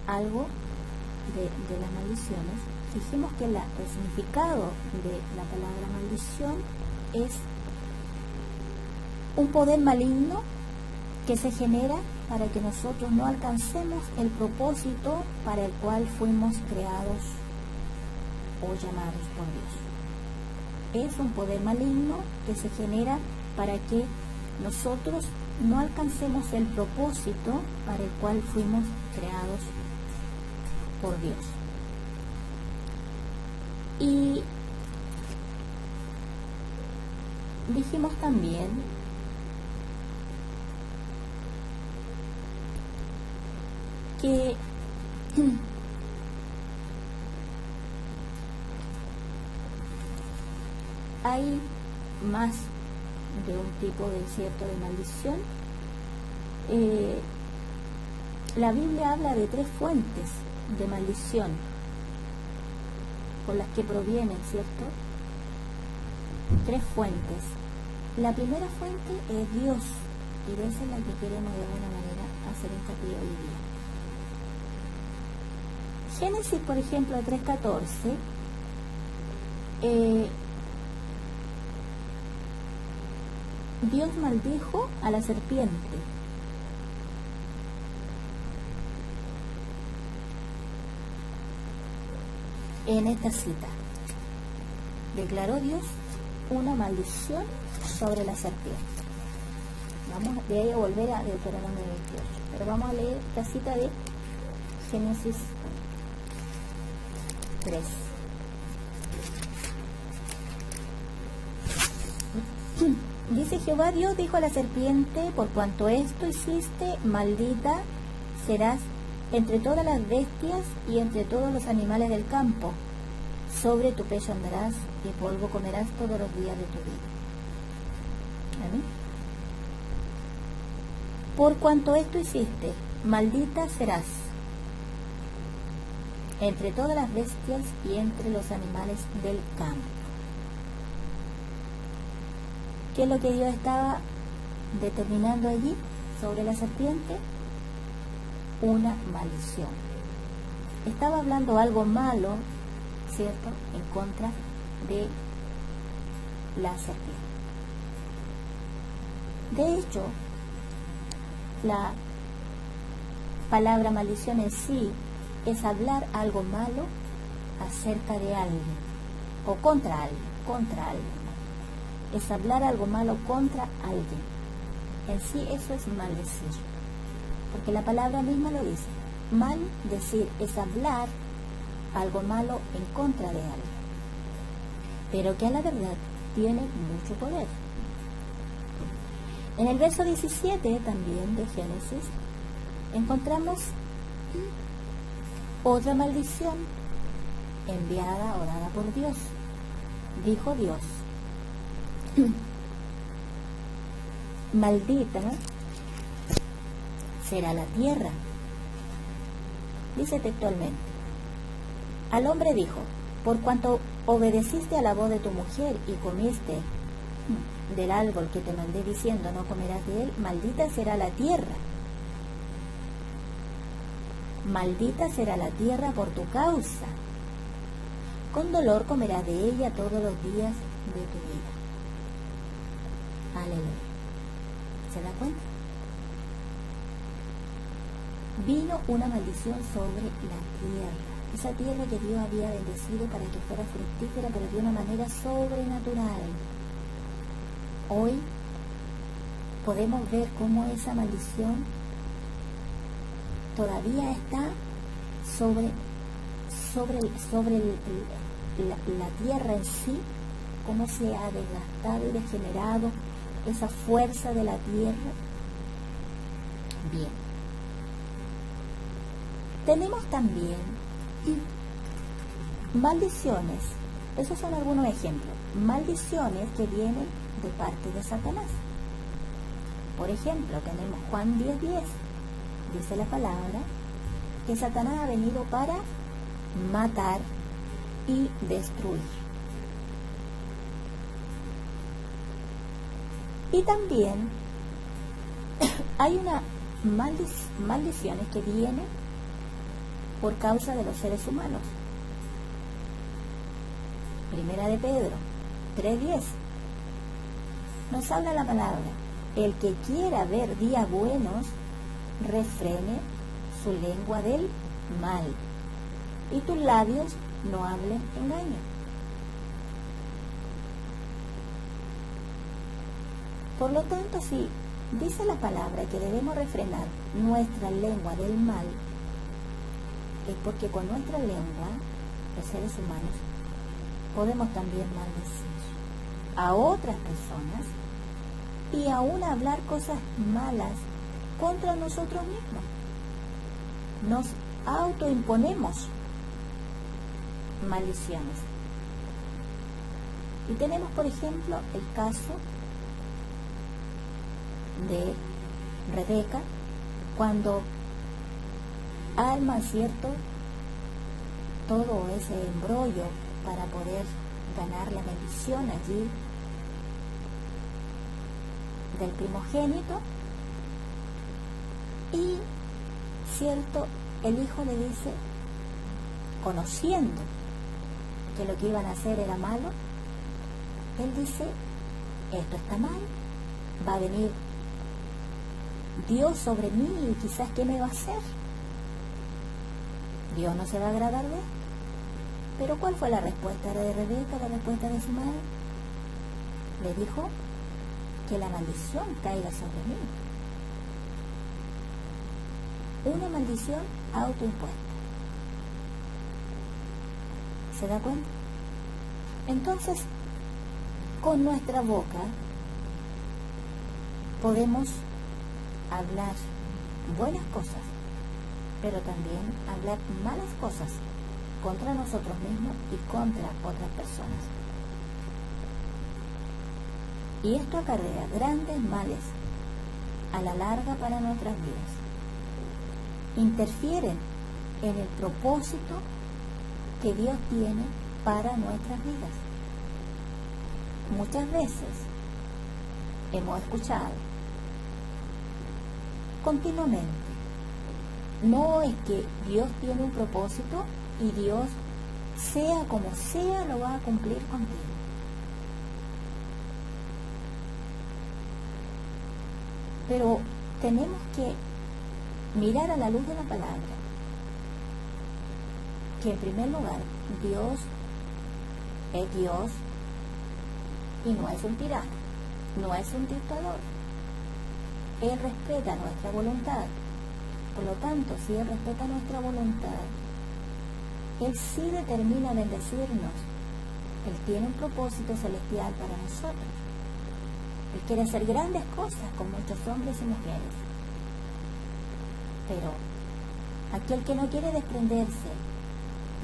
algo de las maldiciones, dijimos que el significado de la palabra maldición es un poder maligno que se genera para que nosotros no alcancemos el propósito para el cual fuimos creados o llamados por Dios. Es un poder maligno que se genera para que nosotros no alcancemos el propósito para el cual fuimos creados por Dios. Y dijimos también que hay más de un tipo de maldición. La Biblia habla de 3 fuentes de maldición por las que provienen, ¿cierto? 3 fuentes. La primera fuente es Dios, y de esa es la que queremos de alguna manera hacer hincapié hoy día. Génesis, por ejemplo, 3:14, Dios maldijo a la serpiente. En esta cita, declaró Dios una maldición sobre la serpiente. Vamos de ahí a volver a Deuteronomio 28, pero vamos a leer esta cita de Génesis 3. Dice: Jehová Dios dijo a la serpiente: por cuanto esto hiciste, maldita serás entre todas las bestias y entre todos los animales del campo. Sobre tu pecho andarás y polvo comerás todos los días de tu vida. ¿Amén? Por cuanto esto hiciste, maldita serás entre todas las bestias y entre los animales del campo. ¿Qué es lo que Dios estaba determinando allí sobre la serpiente? Una maldición. Estaba hablando algo malo, ¿cierto?, en contra de la serpiente. De hecho, la palabra maldición en sí es hablar algo malo acerca de alguien o contra alguien. Es hablar algo malo contra alguien. En sí eso es maldecir, porque la palabra misma lo dice. Maldecir es hablar algo malo en contra de alguien, pero que a la verdad tiene mucho poder. En el verso 17 también de Génesis encontramos otra maldición enviada, orada por Dios. Dijo Dios: maldita será la tierra. Dice textualmente: al hombre dijo: por cuanto obedeciste a la voz de tu mujer y comiste del árbol que te mandé diciendo, no comerás de él, maldita será la tierra. Maldita será la tierra por tu causa. Con dolor comerás de ella todos los días de tu vida. Aleluya. ¿Se da cuenta? Vino una maldición sobre la tierra. Esa tierra que Dios había bendecido para que fuera fructífera, pero de una manera sobrenatural. Hoy podemos ver cómo esa maldición todavía está sobre la tierra en sí, cómo se ha desgastado y degenerado esa fuerza de la tierra. Bien. Tenemos también maldiciones. Esos son algunos ejemplos. Maldiciones que vienen de parte de Satanás. Por ejemplo, tenemos Juan 10:10. Dice la palabra que Satanás ha venido para matar y destruir. Y también hay una maldiciones que vienen por causa de los seres humanos. Primera de Pedro 3:10 nos habla la palabra: el que quiera ver días buenos, refrene su lengua del mal, y tus labios no hablen engaño. Por lo tanto, si dice la palabra que debemos refrenar nuestra lengua del mal, es porque con nuestra lengua, los seres humanos, podemos también maldecir a otras personas y aún hablar cosas malas contra nosotros mismos. Nos autoimponemos maldiciones. Y tenemos, por ejemplo, el caso de Rebeca, cuando arma, ¿cierto?, todo ese embrollo para poder ganar la bendición allí del primogénito, y cierto, el hijo le dice, conociendo que lo que iban a hacer era malo, él dice, esto está mal, va a venir Dios sobre mí y quizás ¿qué me va a hacer? Dios no se va a agradar de él. Pero ¿cuál fue la respuesta de Rebeca, la respuesta de su madre? Le dijo que la maldición caiga sobre mí. Una maldición autoimpuesta. ¿Se da cuenta? Entonces, con nuestra boca podemos hablar buenas cosas, pero también hablar malas cosas contra nosotros mismos y contra otras personas. Y esto acarrea grandes males a la larga para nuestras vidas. Interfieren en el propósito que Dios tiene para nuestras vidas. Muchas veces hemos escuchado continuamente, no es que Dios tiene un propósito y Dios, sea como sea, lo va a cumplir contigo. Pero tenemos que mirar a la luz de la palabra que en primer lugar Dios es Dios y no es un tirano, no es un dictador. Él respeta nuestra voluntad. Por lo tanto, si Él respeta nuestra voluntad, Él sí determina bendecirnos. Él tiene un propósito celestial para nosotros. Él quiere hacer grandes cosas con muchos hombres y mujeres. Pero aquel que no quiere desprenderse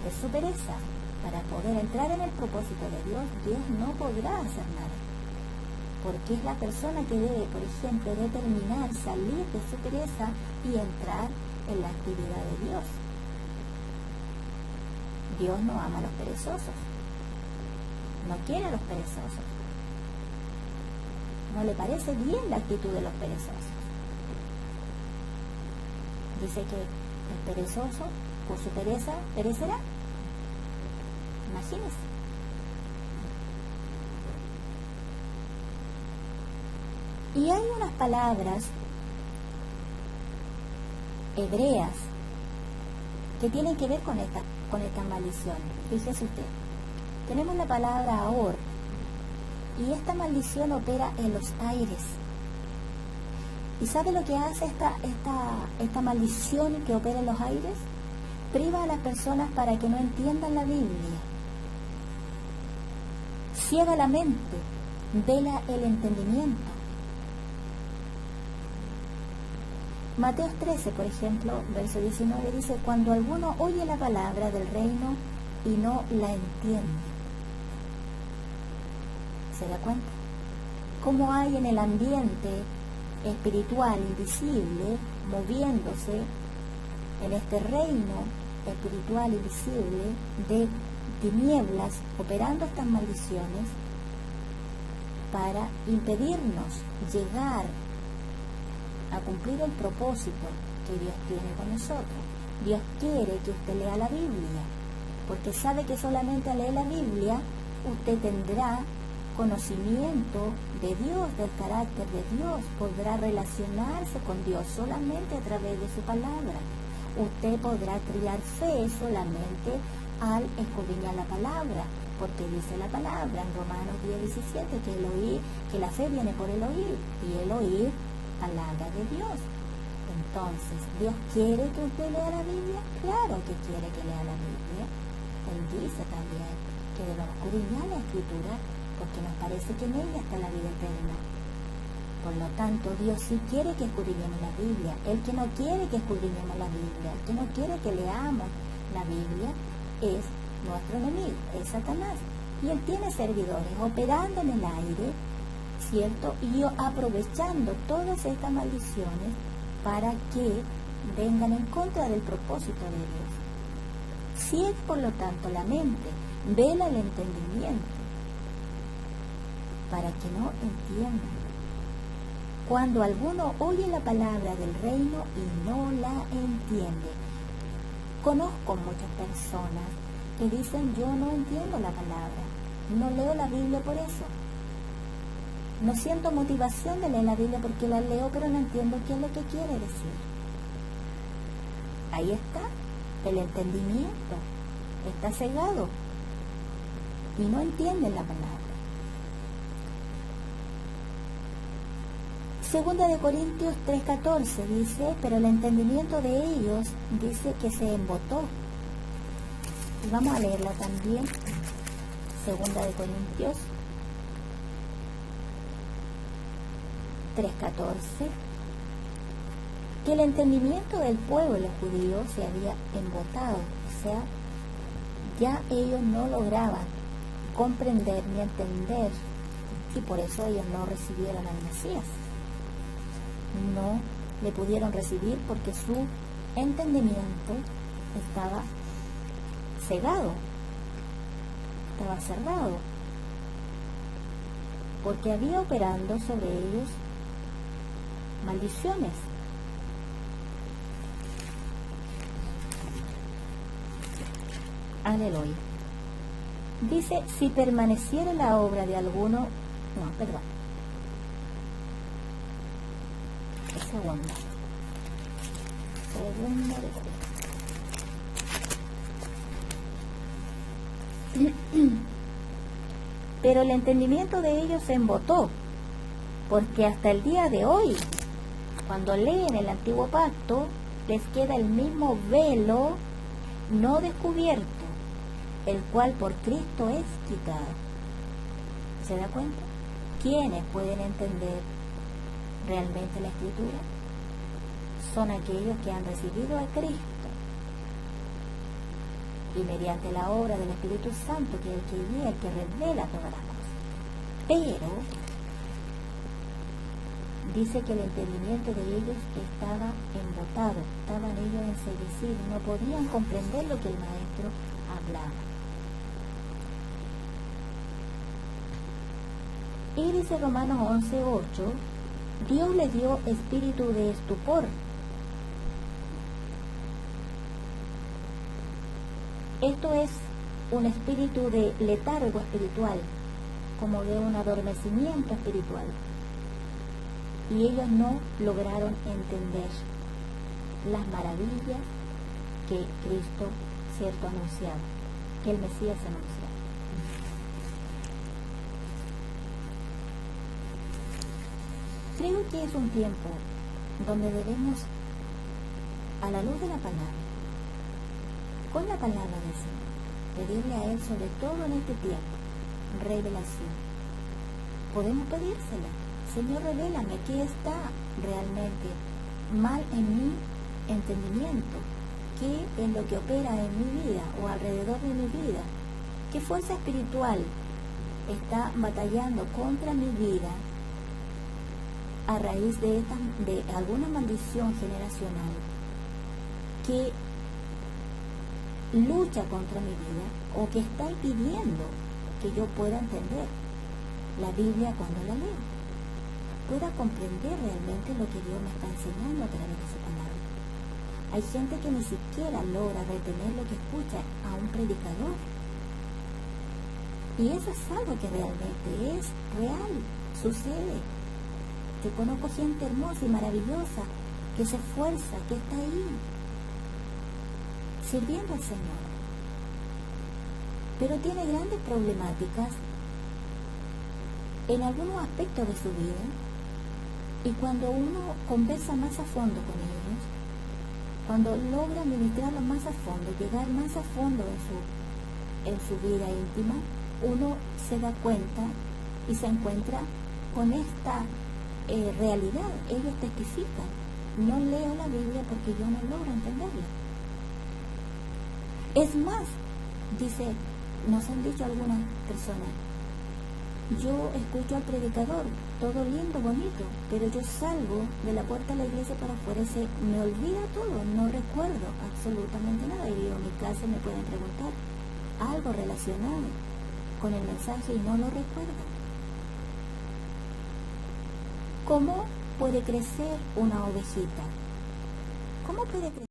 de su pereza para poder entrar en el propósito de Dios, Dios no podrá hacer nada. Porque es la persona que debe, por ejemplo, determinar salir de su pereza y entrar en la actividad de Dios. Dios no ama a los perezosos, no quiere a los perezosos, no le parece bien la actitud de los perezosos. Dice que el perezoso, por su pereza, perecerá. Imagínense. Y hay unas palabras hebreas que tienen que ver con estas maldiciones. Fíjese usted, tenemos la palabra ahor, y esta maldición opera en los aires. ¿Y sabe lo que hace esta maldición que opera en los aires? Priva a las personas para que no entiendan la Biblia. Ciega la mente, vela el entendimiento. Mateo 13, por ejemplo, verso 19, dice, cuando alguno oye la palabra del reino y no la entiende. ¿Se da cuenta? Cómo hay en el ambiente espiritual invisible, moviéndose en este reino espiritual invisible de tinieblas, operando estas maldiciones para impedirnos llegar a cumplir el propósito que Dios tiene con nosotros. Dios quiere que usted lea la Biblia, porque sabe que solamente al leer la Biblia usted tendrá conocimiento de Dios, del carácter de Dios, podrá relacionarse con Dios solamente a través de su palabra. Usted podrá criar fe solamente al escudriñar la palabra, porque dice la palabra en Romanos 10:17 que la fe viene por el oír, y el oír palabra de Dios. Entonces, ¿Dios quiere que usted lea la Biblia? Claro que quiere que lea la Biblia. Él dice también que debemos escudriñar la Escritura, porque nos parece que en ella está la vida eterna. Por lo tanto, Dios sí quiere que escudriñemos la Biblia. El que no quiere que escudriñemos la Biblia, el que no quiere que leamos la Biblia, es nuestro enemigo, es Satanás. Y él tiene servidores operando en el aire, ¿cierto? Y aprovechando todas estas maldiciones para que vengan en contra del propósito de Dios. Si es, por lo tanto, la mente, vela el entendimiento, para que no entiendan. Cuando alguno oye la palabra del reino y no la entiende. Conozco muchas personas que dicen: yo no entiendo la palabra, no leo la Biblia por eso. No siento motivación de leer la Biblia porque la leo, pero no entiendo qué es lo que quiere decir. Ahí está, el entendimiento está cegado y no entienden la palabra. Segunda de Corintios 3:14 dice: pero el entendimiento de ellos dice que se embotó. Y vamos a leerla también. Segunda de Corintios 3:14, que el entendimiento del pueblo judío se había embotado, o sea, ya ellos no lograban comprender ni entender, y por eso ellos no recibieron al Mesías. No le pudieron recibir porque su entendimiento estaba cegado, estaba cerrado, porque había operando sobre ellos maldiciones. Aleluya. Dice: si permaneciera la obra de alguno, segunda pero el entendimiento de ellos se embotó, porque hasta el día de hoy, cuando leen el Antiguo Pacto, les queda el mismo velo no descubierto, el cual por Cristo es quitado. ¿Se da cuenta? ¿Quiénes pueden entender realmente la Escritura? Son aquellos que han recibido a Cristo, y mediante la obra del Espíritu Santo, que es el que guía, el que revela todas las cosas. Pero dice que el entendimiento de ellos estaba embotado, estaban ellos enceguecidos, no podían comprender lo que el Maestro hablaba. Y dice Romanos 11:8, Dios les dio espíritu de estupor. Esto es un espíritu de letargo espiritual, como de un adormecimiento espiritual. Y ellos no lograron entender las maravillas que Cristo, cierto, anunciaba, que el Mesías anunciaba. Creo que es un tiempo donde debemos, a la luz de la palabra, con la palabra del Señor, pedirle a Él, sobre todo en este tiempo, revelación. Podemos pedírsela: Señor, revélame qué está realmente mal en mi entendimiento, qué es lo que opera en mi vida o alrededor de mi vida, qué fuerza espiritual está batallando contra mi vida a raíz de alguna maldición generacional que lucha contra mi vida o que está impidiendo que yo pueda entender la Biblia cuando la leo, pueda comprender realmente lo que Dios me está enseñando a través de su palabra. Hay gente que ni siquiera logra retener lo que escucha a un predicador. Y eso es algo que realmente es real, sucede. Yo conozco gente hermosa y maravillosa que se esfuerza, que está ahí, sirviendo al Señor. Pero tiene grandes problemáticas en algunos aspectos de su vida. Y cuando uno conversa más a fondo con ellos, cuando logra ministrarlos más a fondo, llegar más a fondo en su vida íntima, uno se da cuenta y se encuentra con esta realidad. Ellos testifican: no leo la Biblia porque yo no logro entenderla. Es más, dice, nos han dicho algunas personas, yo escucho al predicador, todo lindo, bonito, pero yo salgo de la puerta de la iglesia para afuera y me olvida todo, no recuerdo absolutamente nada. Y digo, en mi casa me pueden preguntar algo relacionado con el mensaje y no lo recuerdo. ¿Cómo puede crecer una ovejita? ¿Cómo puede crecer?